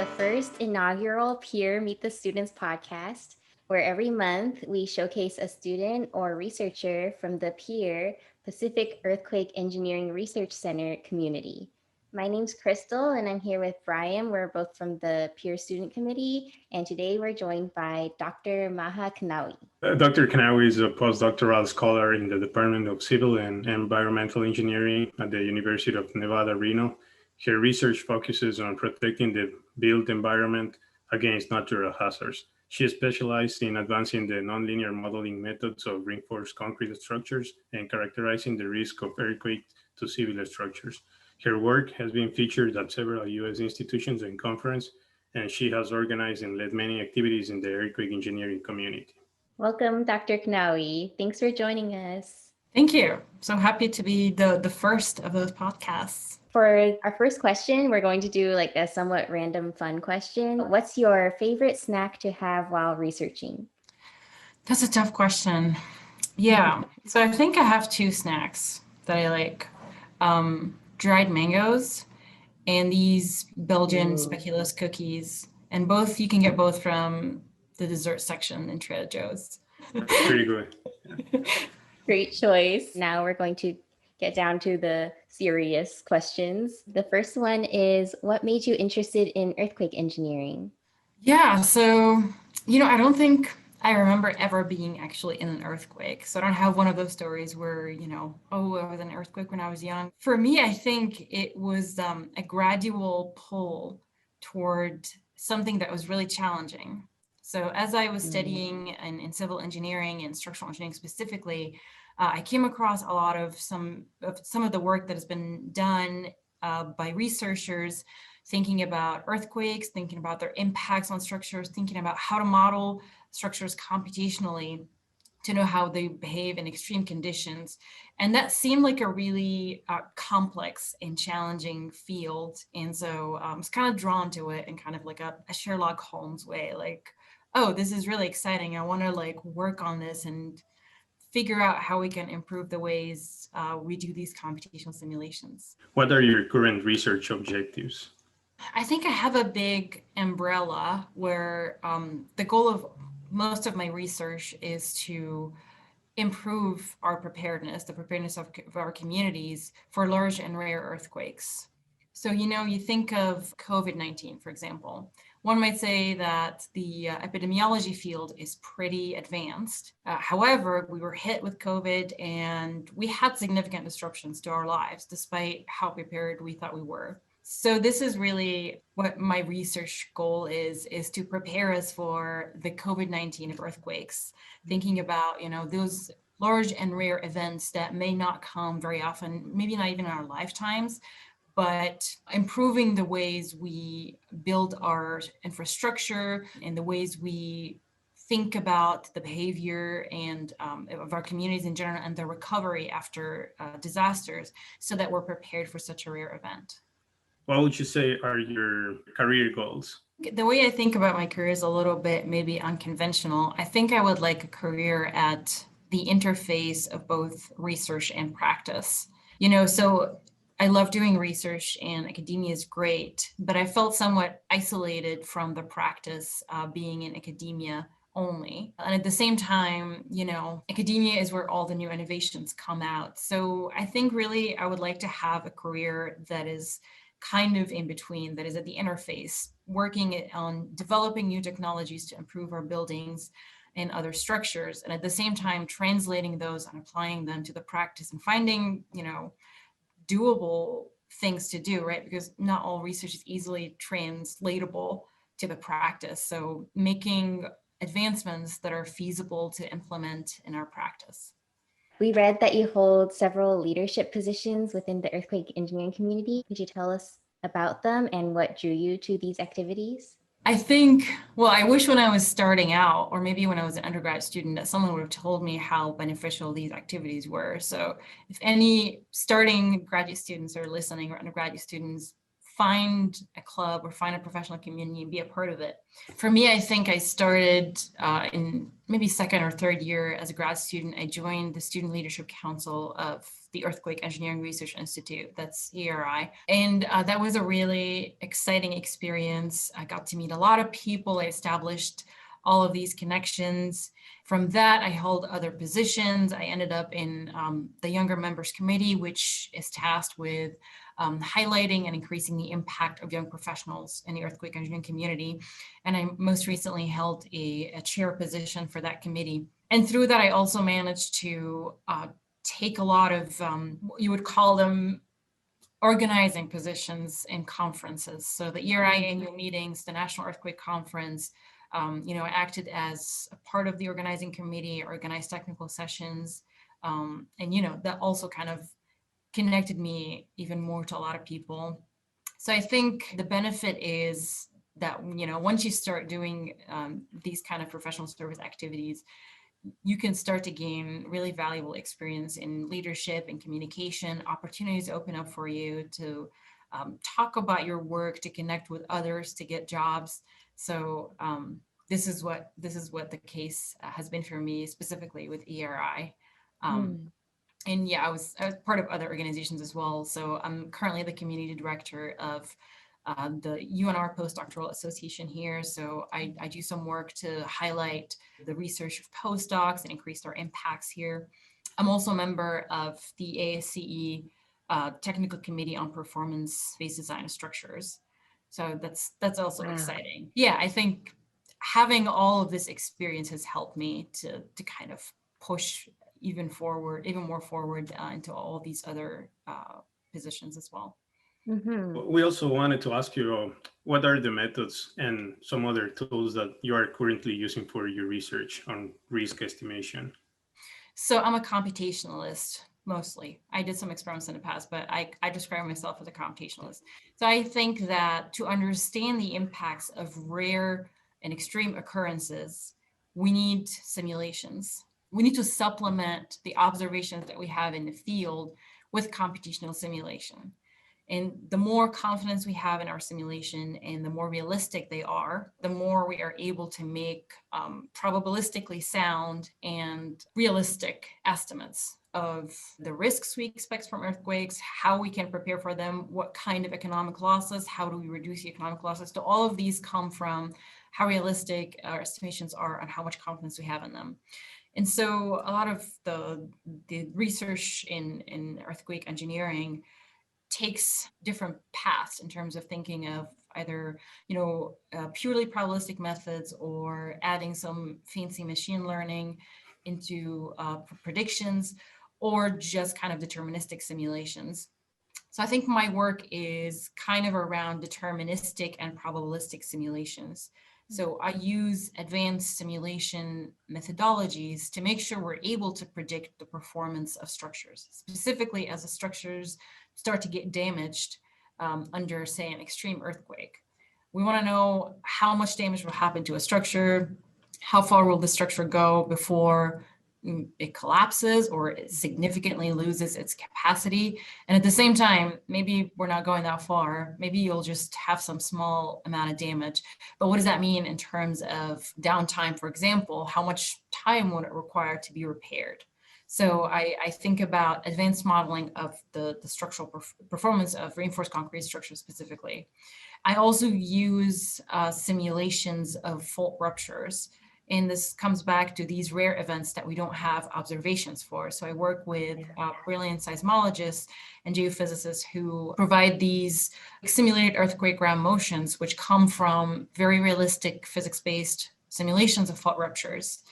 the first inaugural Peer Meet the Students podcast, where every month we showcase a student or researcher from the Peer Pacific Earthquake Engineering Research Center community. My name's Crystal, and I'm here with Brian. We're both from the Peer Student Committee, and today we're joined by Dr. Maha Kenawy. Dr. Kenawy is a postdoctoral scholar in the Department of Civil and Environmental Engineering at the University of Nevada, Reno. Her research focuses on protecting the built environment against natural hazards. She specialized in advancing the nonlinear modeling methods of reinforced concrete structures and characterizing the risk of earthquake to civil structures. Her work has been featured at several U.S. institutions and conferences, and she has organized and led many activities in the earthquake engineering community. Welcome, Dr. Kenawy. Thanks for joining us. Thank you. So happy to be the first of those podcasts. For our first question, we're going to do like a somewhat random fun question. What's your favorite snack to have while researching? That's a tough question. Yeah. So I think I have two snacks that I like. Dried mangoes and these Belgian speculoos cookies. And both, you can get both from the dessert section in Trader Joe's. Pretty good. Great choice. Now we're going to get down to the serious questions. The first one is, what made you interested in earthquake engineering? Yeah, so, I don't think I remember ever being actually in an earthquake. So I don't have one of those stories where, I was in an earthquake when I was young. For me, I think it was a gradual pull toward something that was really challenging. So as I was studying in civil engineering and structural engineering specifically, I came across a lot of some of the work that has been done by researchers thinking about earthquakes, thinking about their impacts on structures, thinking about how to model structures computationally to know how they behave in extreme conditions. And that seemed like a really complex and challenging field. And so I was kind of drawn to it in kind of like a Sherlock Holmes way, like, oh, this is really exciting. I want to work on this and figure out how we can improve the ways we do these computational simulations. What are your current research objectives? I think I have a big umbrella where the goal of most of my research is to improve our preparedness, the preparedness of our communities for large and rare earthquakes. So, you think of COVID-19, for example. One might say that the epidemiology field is pretty advanced. However, we were hit with COVID and we had significant disruptions to our lives, despite how prepared we thought we were. So this is really what my research goal is to prepare us for the COVID-19 earthquakes, thinking about, those large and rare events that may not come very often, maybe not even in our lifetimes, but improving the ways we build our infrastructure and the ways we think about the behavior and of our communities in general and the recovery after disasters so that we're prepared for such a rare event. What would you say are your career goals? The way I think about my career is a little bit maybe unconventional. I think I would like a career at the interface of both research and practice. So I love doing research and academia is great, but I felt somewhat isolated from the practice being in academia only. And at the same time, academia is where all the new innovations come out. So I think really I would like to have a career that is kind of in between, that is at the interface, working on developing new technologies to improve our buildings and other structures. And at the same time, translating those and applying them to the practice and finding, doable things to do, right? Because not all research is easily translatable to the practice. So making advancements that are feasible to implement in our practice. We read that you hold several leadership positions within the earthquake engineering community. Could you tell us about them and what drew you to these activities? I think, I wish when I was starting out, or maybe when I was an undergrad student, that someone would have told me how beneficial these activities were. So if any starting graduate students are listening or undergraduate students, find a club or find a professional community and be a part of it. For me, I think I started in maybe second or third year as a grad student. I joined the Student Leadership Council of the Earthquake Engineering Research Institute, that's ERI. And that was a really exciting experience. I got to meet a lot of people. I established all of these connections. From that, I held other positions. I ended up in the Younger Members Committee, which is tasked with highlighting and increasing the impact of young professionals in the earthquake engineering community. And I most recently held a chair position for that committee. And through that, I also managed to take a lot of, you would call them organizing positions in conferences. So the ERI annual meetings, the National Earthquake Conference, I acted as a part of the organizing committee, organized technical sessions. And, that also kind of connected me even more to a lot of people. So I think the benefit is that, once you start doing these kind of professional service activities, you can start to gain really valuable experience in leadership and communication. Opportunities open up for you to talk about your work, to connect with others, to get jobs. So this is what the case has been for me, specifically with ERI. And yeah, I was part of other organizations as well. So I'm currently the community director of the UNR Postdoctoral Association here. So I do some work to highlight the research of postdocs and increase their impacts here. I'm also a member of the ASCE Technical Committee on Performance-Based Design of Structures. So that's also exciting. Yeah, I think having all of this experience has helped me to kind of push even more forward into all these other positions as well. We also wanted to ask you, what are the methods and some other tools that you are currently using for your research on risk estimation? So I'm a computationalist, mostly. I did some experiments in the past, but I describe myself as a computationalist. So I think that to understand the impacts of rare and extreme occurrences, we need simulations. We need to supplement the observations that we have in the field with computational simulation. And the more confidence we have in our simulation and the more realistic they are, the more we are able to make probabilistically sound and realistic estimates of the risks we expect from earthquakes, how we can prepare for them, what kind of economic losses, how do we reduce the economic losses. So all of these come from how realistic our estimations are and how much confidence we have in them. And so a lot of the research in earthquake engineering takes different paths in terms of thinking of either, purely probabilistic methods or adding some fancy machine learning into predictions, or just kind of deterministic simulations. So I think my work is kind of around deterministic and probabilistic simulations. So I use advanced simulation methodologies to make sure we're able to predict the performance of structures, specifically as the structures start to get damaged under, say, an extreme earthquake. We want to know how much damage will happen to a structure, how far will the structure go before it collapses or it significantly loses its capacity. And at the same time, maybe we're not going that far. Maybe you'll just have some small amount of damage. But what does that mean in terms of downtime, for example? How much time would it require to be repaired? So I think about advanced modeling of the structural performance of reinforced concrete structures specifically. I also use simulations of fault ruptures. And this comes back to these rare events that we don't have observations for. So I work with brilliant seismologists and geophysicists who provide these simulated earthquake ground motions, which come from very realistic physics-based simulations of fault ruptures.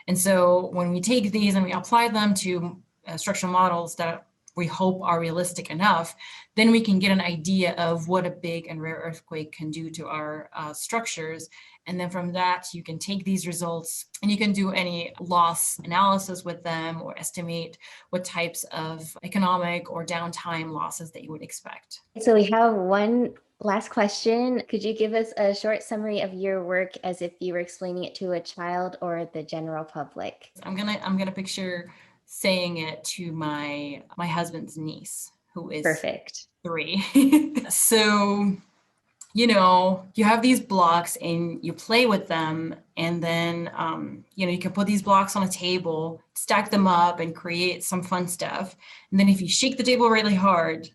And so when we take these and we apply them to structural models that we hope are realistic enough, then we can get an idea of what a big and rare earthquake can do to our structures. And then from that, you can take these results and you can do any loss analysis with them or estimate what types of economic or downtime losses that you would expect. So we have one last question. Could you give us a short summary of your work as if you were explaining it to a child or the general public? I'm gonna picture saying it to my husband's niece, who is Perfect. 3. So, you have these blocks and you play with them, and then, you can put these blocks on a table, stack them up, and create some fun stuff. And then if you shake the table really hard,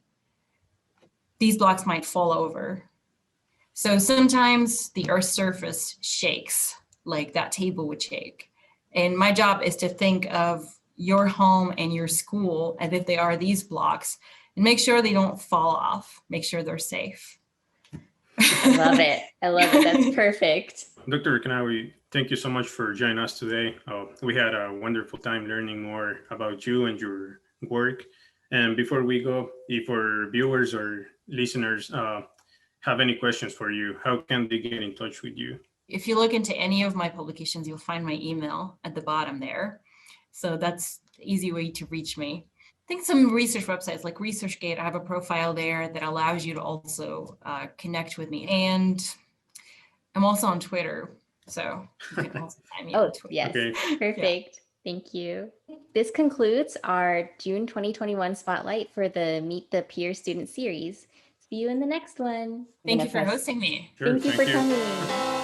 these blocks might fall over. So sometimes the Earth's surface shakes, like that table would shake. And my job is to think of your home and your school as if they are these blocks, and make sure they don't fall off, make sure they're safe. I love it. I love it. That's perfect. Dr. Kenawy, thank you so much for joining us today. We had a wonderful time learning more about you and your work. And before we go, if our viewers or listeners have any questions for you, how can they get in touch with you? If you look into any of my publications, you'll find my email at the bottom there. So that's the easy way to reach me. I think some research websites like ResearchGate, I have a profile there that allows you to also connect with me. And I'm also on Twitter, so you can also find me on Twitter. Yes, okay. Perfect. Yeah. Thank you. This concludes our June 2021 spotlight for the Meet the Peer Student Series. See you in the next one. Thank you for hosting me. Sure, thank you for coming.